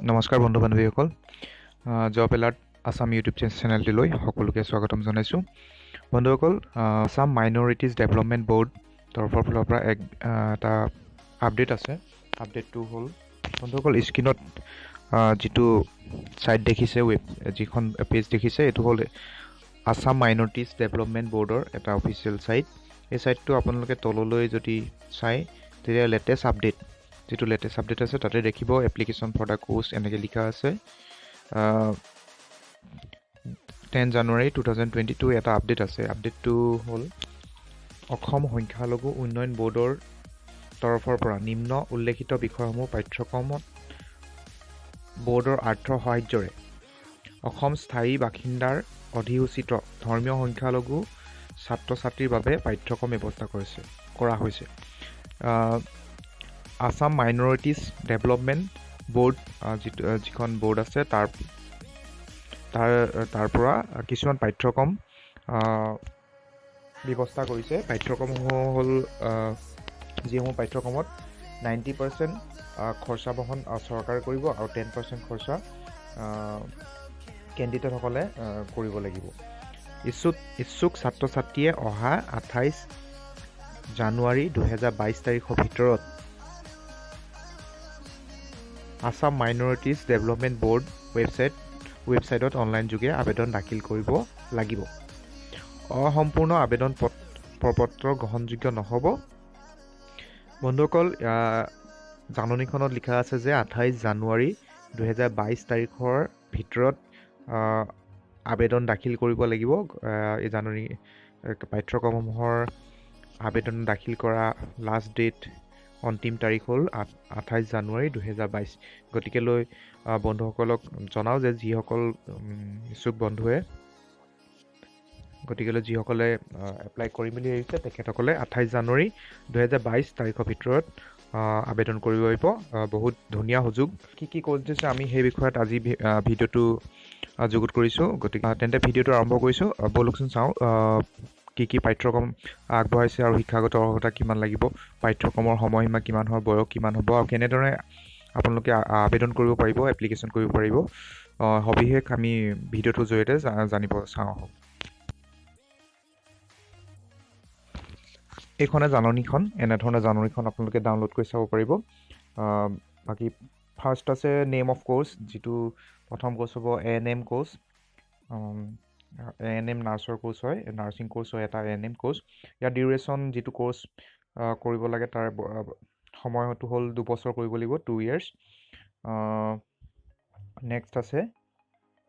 নমস্কাৰ বন্ধু বান্ধৱীসকল job alert Assam YouTube চেনেলটিলৈ সকলোকে স্বাগতম জনাইছোঁ বন্ধুসকল আছাম মাইনৰিটিজ ডেভেলপমেণ্ট ব'ৰ্ড তৰফৰ ফালৰ পৰা এটা আপডেট আছে আপডেটটো হ'ল বন্ধুসকল স্ক্ৰীনত যিটো ছাইট দেখিছে যিখন পেজ দেখিছে এইটো হ'ল আছাম মাইনৰিটিজ ডেভেলপমেণ্ট ব'ৰ্ডৰ এটা অফিচিয়েল ছাইট এই ছাইটটো আপোনালোকে তললৈ যদি চাই তেতিয়া লেটেষ্ট আপডেট যিটো লেটেষ্ট আপডেট আছে তাতে দেখিব এপ্লিকেশ্যন ফৰ দ্য কোৰ্চ এনেকৈ লিখা আছে 10 জানুৱাৰী 2022 এটা আপডেট আছে আপডেটটো হ'ল অসম সংখ্যালঘু উন্নয়ন ব'ৰ্ডৰ তৰফৰ পৰা নিম্ন উল্লেখিত বিষয়সমূহ পাঠ্যক্ৰমত ব'ৰ্ডৰ আৰ্থ সাহায্যৰে অসম স্থায়ী বাসিন্দাৰ অধিসূচিত ধৰ্মীয় সংখ্যালঘু ছাত্ৰ ছাত্ৰীৰ বাবে পাঠ্যক্ৰম ব্যৱস্থা কৰা হৈছে আছাম মাইনৰিটিজ ডেভেলপমেণ্ট ব'ৰ্ড যিখন ব'ৰ্ড আছে তাৰ পৰা কিছুমান পাঠ্যক্ৰম ব্যৱস্থা কৰিছে পাঠ্যক্ৰমসমূহ হ'ল যিসমূহ পাঠ্যক্ৰমত 90% খৰচা বহন চৰকাৰে কৰিব আৰু 10% খৰচা কেণ্ডিডেটসকলে কৰিব লাগিব ইচ্ছুক ছাত্ৰ ছাত্ৰীয়ে অহা 28 জানুৱাৰী 2022 তাৰিখৰ ভিতৰত আছাম মাইনৰিটিজ ডেভেলপমেণ্ট ব'ৰ্ড ৱেবছাইটত অনলাইন যোগে আবেদন দাখিল কৰিব লাগিব অসম্পূৰ্ণ আবেদন পত্ৰ গ্ৰহণযোগ্য নহ'ব বন্ধুসকল জাননীখনত লিখা আছে যে 28 জানুৱাৰী 2022 তাৰিখৰ ভিতৰত আবেদন দাখিল কৰিব লাগিব এই জাননী পাঠ্যক্ৰমসমূহৰ আবেদন দাখিল কৰা লাষ্ট ডেট অন্তিম তাৰিখ হ'ল 28 জানুৱাৰী 2022 গতিকেলৈ বন্ধুসকলক জনাওঁ যে যিসকল ইচ্ছুক বন্ধুৱে যিসকলে এপ্লাই কৰিম বুলি ভাবিছে তেখেতসকলে 28 জানুৱাৰী 2022 তাৰিখৰ ভিতৰত আবেদন কৰিব পাৰিব বহুত ধুনীয়া সুযোগ কি ক'ৰ্চ দিছে আমি সেই বিষয়ত আজি ভিডিঅ'টো যুগুত কৰিছোঁ গতিকে তেন্তে ভিডিঅ'টো আৰম্ভ কৰিছোঁ ব'লকচোন চাওঁ কি পাঠ্যক্ৰম আগবঢ়াইছে আৰু শিক্ষাগত অৰ্হতা কিমান লাগিব পাঠ্যক্ৰমৰ সময়সীমা কিমান হ'ব বয়স কিমান হ'ব আৰু কেনেদৰে আপোনালোকে আবেদন কৰিব পাৰিব এপ্লিকেশ্যন কৰিব পাৰিব সবিশেষ আমি ভিডিঅ'টোৰ জৰিয়তে জানিব চাওঁ এইখনে জাননীখন এনেধৰণে জাননীখন আপোনালোকে ডাউনলোড কৰি চাব পাৰিব বাকী ফাৰ্ষ্ট আছে নেম অফ কোৰ্চ যিটো প্ৰথম কোৰ্চ হ'ব ANM কোৰ্চ ANM নাৰ্ছৰ কোৰ্চ হয় নাৰ্ছিং কোৰ্চ হয় এটা ANM কোৰ্চ ইয়াৰ ডিউৰেশ্যন যিটো কোৰ্চ কৰিব লাগে তাৰ সময়টো হ'ল 2 বছৰ কৰিব লাগিব 2 years নেক্সট আছে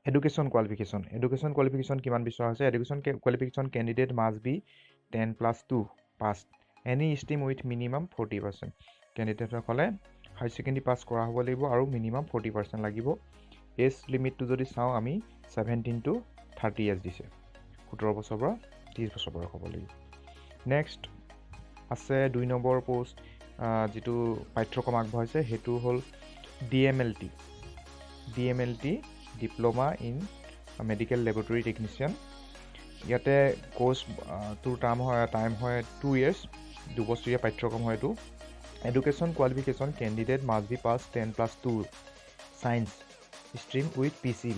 এডুকেশ্যন কোৱালিফিকেশ্যন কিমান বিচৰা হৈছে education qualification candidate must be 10+2 pass any stream with minimum 40% কেণ্ডিডেটসকলে হায়াৰ ছেকেণ্ডেৰী পাছ কৰা হ'ব লাগিব আৰু মিনিমাম 40% লাগিব এজ লিমিটটো যদি চাওঁ আমি 17 to 30 years দিছে 17 বছৰৰ পৰা 30 বছৰ বয়স হ'ব লাগিব নেক্সট আছে 2 নম্বৰ পোষ্ট যিটো পাঠ্যক্ৰম আগবঢ়াইছে সেইটো হ'ল DMLT diploma in medical laboratory technician ইয়াতে কোৰ্চটোৰ টাইম হয় 2 years 2 বছৰীয়া পাঠ্যক্ৰম হয় এইটো education qualification candidate must B pass 10+2 science stream with PCB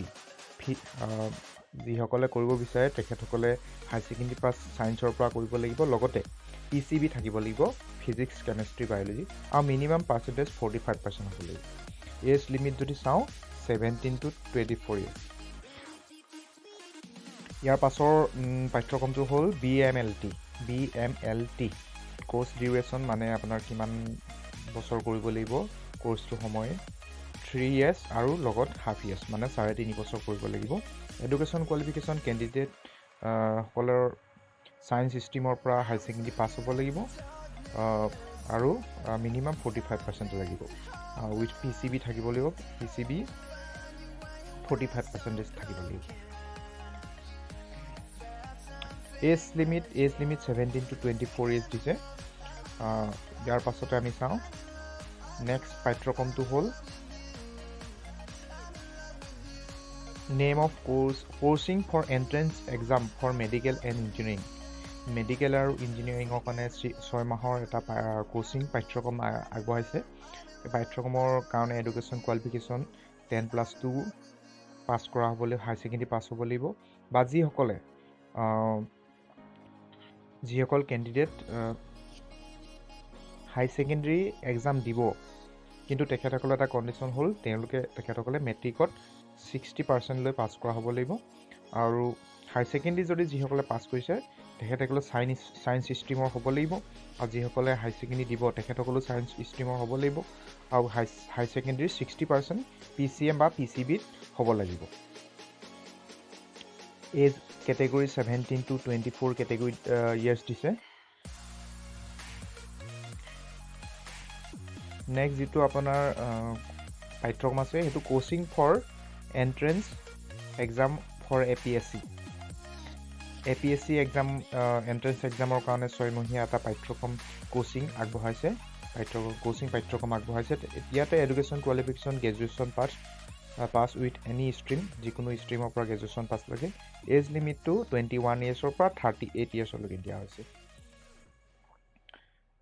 যিসকলে কৰিব বিচাৰে তেখেতসকলে হায়াৰ ছেকেণ্ডেৰী পাছ ছায়েন্সৰ পৰা কৰিব লাগিব লগতে PCB থাকিব লাগিব ফিজিক্স কেমেষ্ট্ৰি বায়'লজি আৰু মিনিমাম পাৰ্চেণ্টেজ 45% হ'ব লাগিব এজ লিমিট যদি চাওঁ 17 to 24 years ইয়াৰ পাছৰ পাঠ্যক্ৰমটো হ'ল BMLT কোৰ্চ ডিউৰেশ্যন মানে আপোনাৰ কিমান বছৰ কৰিব লাগিব কোৰ্চটো সময় 3 years আৰু লগত হাফ ইয়াৰ্ছ মানে 3.5 বছৰ কৰিব লাগিব এডুকেশ্যন কোৱালিফিকেশ্যন কেণ্ডিডেট সকলৰ ছায়েন্স ষ্ট্ৰীমৰ পৰা হায়াৰ ছেকেণ্ডেৰী পাছ হ'ব লাগিব আৰু মিনিমাম 45% লাগিব উইথ PCB থাকিব লাগিব PCB 45% থাকিব লাগিব এজ লিমিট 17 to 24 years দিছে ইয়াৰ পাছতে আমি চাওঁ নেক্সট পাঠ্যক্ৰমটো হ'ল name of coaching for entrance exam for medical and engineering medical আৰু ইঞ্জিনিয়াৰিঙৰ কাৰণে 6 মাহৰ এটা কোচিং পাঠ্যক্ৰম আগবঢ়াইছে এই পাঠ্যক্ৰমৰ কাৰণে এডুকেশ্যন কোৱালিফিকেশ্যন 10+2 পাছ কৰা হ'ব লাগিব, হাই ছেকেণ্ডেৰী পাছ হ'ব লাগিব, বা যিসকল কেণ্ডিডেট হাই ছেকেণ্ডেৰী এক্সাম দিব, কিন্তু তেখেতসকলৰ এটা কণ্ডিশ্যন হ'ল তেখেতসকলে মেট্ৰিকত 60% লৈ পাছ কৰা হ'ব লাগিব। আৰু হাই ছেকেণ্ডেৰী যদি যিসকলে পাছ কৰিছে তেখেতসকলে ছায়েন্স ষ্ট্ৰীমৰ হ'ব লাগিব, আৰু যিসকলে হাই ছেকেণ্ডেৰী দিব তেখেতসকলো ছায়েন্স ষ্ট্ৰীমৰ হ'ব লাগিব, আৰু হাই ছেকেণ্ডেৰী 60% PCM বা PCBত হ'ব লাগিব। Age category 17 to 24 category years দিছে। নেক্সট যিটো আপোনাৰ পাঠ্যক্ৰম আছে সেইটো coaching for entrance exam for APSC exam entrance এক্সামৰ কাৰণে 6 মহীয়া এটা পাঠ্যক্ৰম কোচিং আগবঢ়াইছে। পাঠ্যক্ৰম আগবঢ়াইছে। ইয়াতে education qualification graduation pass with any stream, যিকোনো ষ্ট্ৰীমৰ পৰা গ্ৰেজুৱেশ্যন পাছ লাগে। এজ লিমিটটো 21 ইয়াৰ্ছৰ পৰা 38 ইয়াৰ্ছলৈকে দিয়া হৈছে।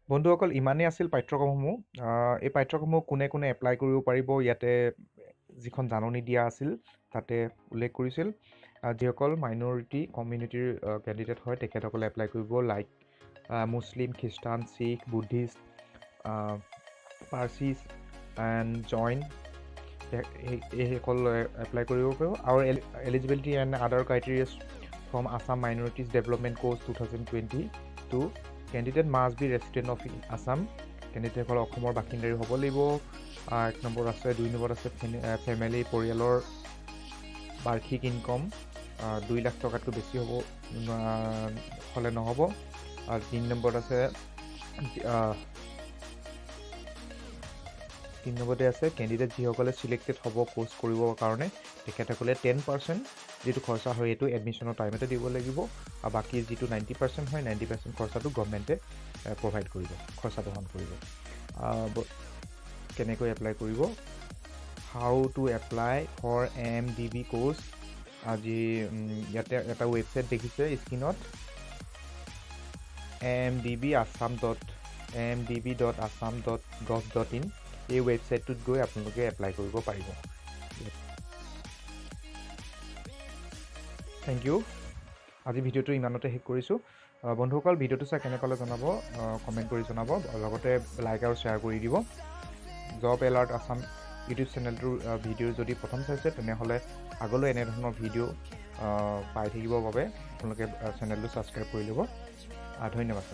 বন্ধুসকল, ইমানেই আছিল পাঠ্যক্ৰমসমূহ। এই পাঠ্যক্ৰমসমূহ কোনে কোনে এপ্লাই কৰিব পাৰিব, ইয়াতে যিখন জাননী দিয়া আছিল তাতে উল্লেখ কৰিছিল। যিসকল মাইনৰিটি কমিউনিটিৰ কেণ্ডিডেট হয় তেখেতসকলে এপ্লাই কৰিব, like Muslim, Christian, Sikh, Buddhist, Parsis and Jain, এইসকল এপ্লাই কৰিব পাৰিব। আৰু eligibility and other criterias from Assam minorities development course 2022। Candidate must be resident of Assam, কেণ্ডিডেটসকল অসমৰ বাসিন্দাৰী হ'ব লাগিব। 1 নম্বৰ আছে। 2 নম্বৰত আছে ফেমিলি, পৰিয়ালৰ বাৰ্ষিক ইনকম 2 লাখ টকাতকৈ বেছি হ'লে নহ'ব। 3 নম্বৰত আছে 3 নম্বৰতে আছে কেণ্ডিডেট যিসকলে ছিলেক্টেড হ'ব কোৰ্ছ কৰিবৰ কাৰণে তেখেতসকলে 10% যিটো খৰচা হয় এইটো এডমিশ্যনৰ টাইমতে দিব লাগিব, আৰু বাকী যিটো 90% হয় 90% খৰচাটো গভৰ্ণমেণ্টে প্ৰভাইড কৰিব, খৰচা বহন কৰিব। কেনেকৈ এপ্লাই কৰিব, how to apply for AMDB course. আজি ইয়াতে এটা ৱেবছাইট দেখিছে স্ক্ৰীণত, amdb.assam.gov.in। এই ৱেবছাইটটোত গৈ আপোনালোকে এপ্লাই কৰিব পাৰিব। Thank you. আজি ভিডিঅ'টো ইমানতে শেষ কৰিছোঁ। বন্ধুসকল, ভিডিঅ'টো চাই কেনে পালে জনাব, কমেণ্ট কৰি জনাব, লগতে লাইক আৰু শ্বেয়াৰ কৰি দিব। জব এলাৰ্ট আছাম ইউটিউব চেনেলটোৰ ভিডিঅ' যদি প্ৰথম চাইছে তেনেহ'লে আগলৈ এনেধৰণৰ ভিডিঅ' পাই থাকিবৰ বাবে আপোনালোকে চেনেলটো ছাবস্ক্ৰাইব কৰি ল'ব। ধন্যবাদ।